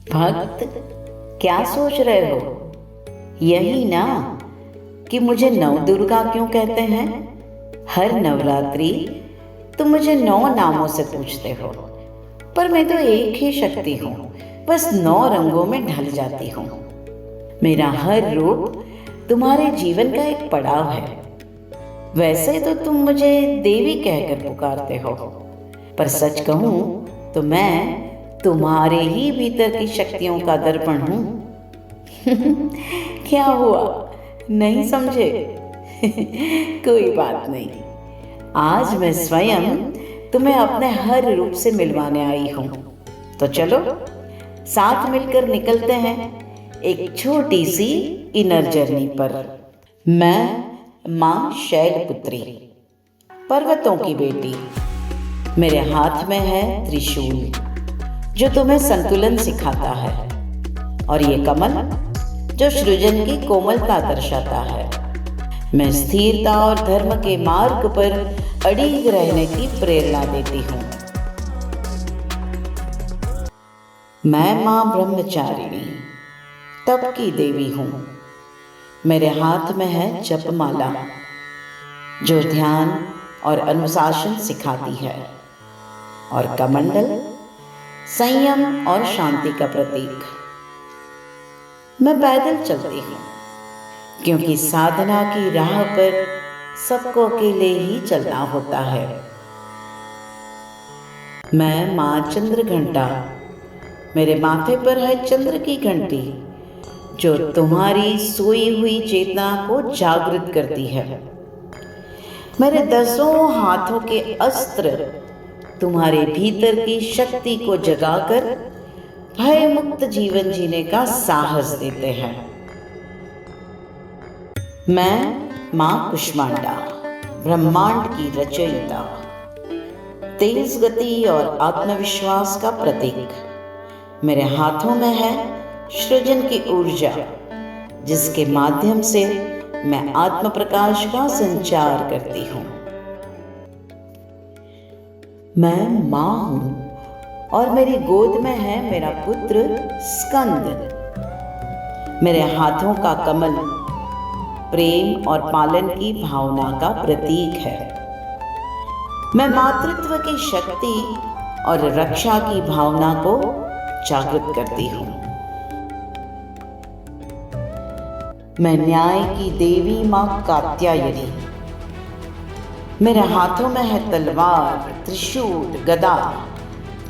भक्त, क्या सोच रहे हो? यही ना कि मुझे नव दुर्गा क्यों कहते हैं? हर नवरात्रि तुम मुझे 9 नामों से पूछते हो, पर मैं तो एक ही शक्ति हूँ, बस 9 रंगों में ढल जाती हूँ। मेरा हर रूप तुम्हारे जीवन का एक पड़ाव है। वैसे तो तुम मुझे देवी कहकर पुकारते हो, पर सच कहूँ तो मैं तुम्हारे ही भीतर की शक्तियों का दर्पण हूँ। क्या हुआ, नहीं समझे? कोई बात नहीं, आज मैं स्वयं तुम्हें अपने हर रूप से मिलवाने आई हूँ। तो चलो साथ मिलकर निकलते हैं एक छोटी सी इनर जर्नी पर। मैं माँ शैलपुत्री, पर्वतों की बेटी। मेरे हाथ में है त्रिशूल, जो तुम्हें संतुलन सिखाता है, और ये कमल जो सृजन की कोमलता दर्शाता है। मैं स्थिरता और धर्म के मार्ग पर अड़िग रहने की प्रेरणा देती हूँ। मैं माँ ब्रह्मचारिणी, तप की देवी हूँ। मेरे हाथ में है जपमाला, जो ध्यान और अनुशासन सिखाती है, और कमंडल संयम और शांति का प्रतीक। मैं पैदल चलती हूँ, क्योंकि साधना की राह पर सबको अकेले ही चलना होता है। मैं माँ चंद्र घंटा, मेरे माथे पर है चंद्र की घंटी, जो तुम्हारी सोई हुई चेतना को जागृत करती है। मेरे 10 हाथों के अस्त्र तुम्हारे भीतर की शक्ति को जगाकर भय मुक्त जीवन जीने का साहस देते हैं। मैं माँ कुष्मांडा, ब्रह्मांड की रचयिता, तेज गति और आत्मविश्वास का प्रतीक। मेरे हाथों में है सृजन की ऊर्जा, जिसके माध्यम से मैं आत्म प्रकाश का संचार करती हूँ। मैं माँ हूँ, और मेरी गोद में है मेरा पुत्र स्कंद। मेरे हाथों का कमल प्रेम और पालन की भावना का प्रतीक है। मैं मातृत्व की शक्ति और रक्षा की भावना को जागृत करती हूँ। मैं न्याय की देवी माँ कात्यायनी। मेरे हाथों में है तलवार, त्रिशूल, गदा,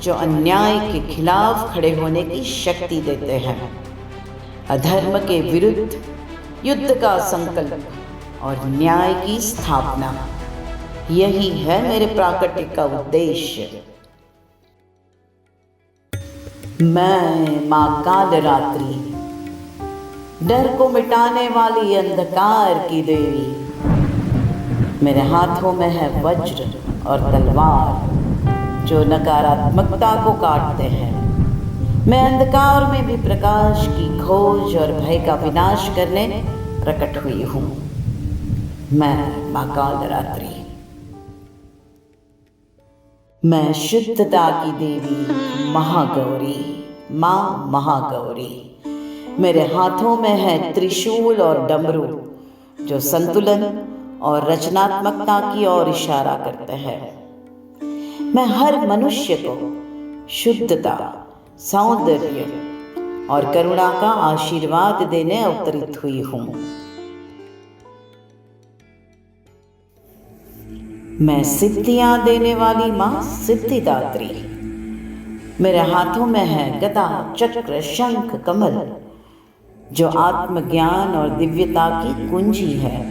जो अन्याय के खिलाफ खड़े होने की शक्ति देते हैं। अधर्म के विरुद्ध युद्ध का संकल्प और न्याय की स्थापना, यही है मेरे प्राकट्य का उद्देश्य। मैं माँ कालरात्रि, डर को मिटाने वाली अंधकार की देवी। मेरे हाथों में है वज्र और तलवार, जो नकारात्मकता को काटते हैं। मैं अंधकार में भी प्रकाश की खोज और भय का विनाश करने प्रकट हुई हूँ। मैं माँ कालरात्रि। मैं शुद्धता की देवी महागौरी, माँ महागौरी। मेरे हाथों में है त्रिशूल और डमरू, जो संतुलन और रचनात्मकता की ओर इशारा करते हैं। मैं हर मनुष्य को शुद्धता, सौंदर्य और करुणा का आशीर्वाद देने अवतरित हुई हूँ। मैं सिद्धियां देने वाली माँ सिद्धिदात्री। मेरे हाथों में है गदा, चक्र, शंख, कमल, जो आत्मज्ञान और दिव्यता की कुंजी है।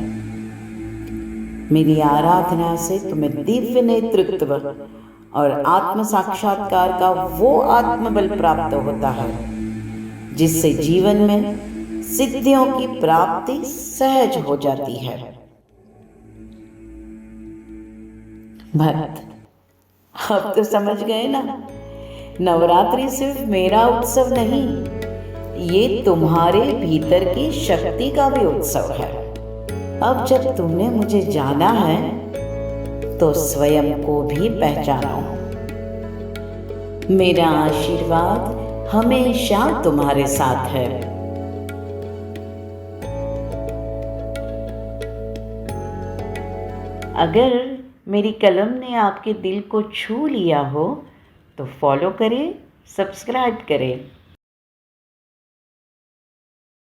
मेरी आराधना से तुम्हें दिव्य नेतृत्व और आत्म साक्षात्कार का वो आत्मबल प्राप्त होता है, जिससे जीवन में सिद्धियों की प्राप्ति सहज हो जाती है। भक्त, अब तो समझ गए ना, नवरात्रि सिर्फ मेरा उत्सव नहीं, ये तुम्हारे भीतर की शक्ति का भी उत्सव है। अब जब तुमने मुझे जाना है, तो स्वयं को भी पहचानो। मेरा आशीर्वाद हमेशा तुम्हारे साथ है। अगर मेरी कलम ने आपके दिल को छू लिया हो तो फॉलो करें, सब्सक्राइब करें।